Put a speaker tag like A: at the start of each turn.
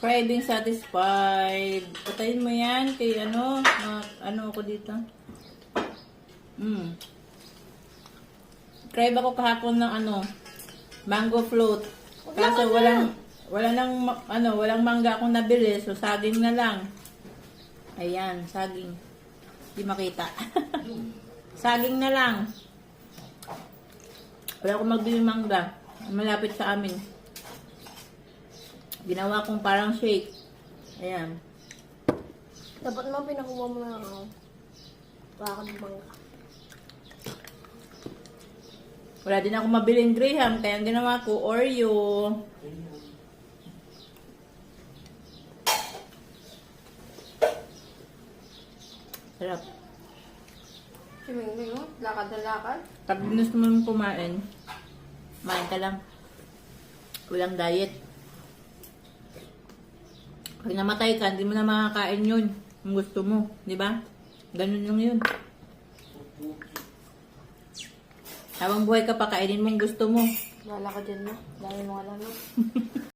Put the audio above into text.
A: Craving satisfied. Patayin mo yan kay ano. Ano ako dito? Crave ako kahapon ng ano. Mango float. Kaso walang mangga akong nabili. So saging na lang. Ayan, saging. Di makita. Saging na lang. Wala akong magbili mangga. Malapit sa amin. Ginawa kong parang shake. Ayan.
B: Dapat naman pinakuha mo na ako. Wala ka ng mangga.
A: Wala din ako mabiling Graham. Kaya ang ginawa ko, Oreo. Sarap.
B: Siming-ming mo? Lakad na lakad?
A: Pag gusto mo kumain, kumain ka lang. Walang diet. Pag namatay ka, hindi mo na makakain yun. Kung gusto mo. Di ba? Ganun lang yun. Habang buhay ka pa, kainin mo ang gusto mo.
B: Wala ka dyan na. Dami mo alam na.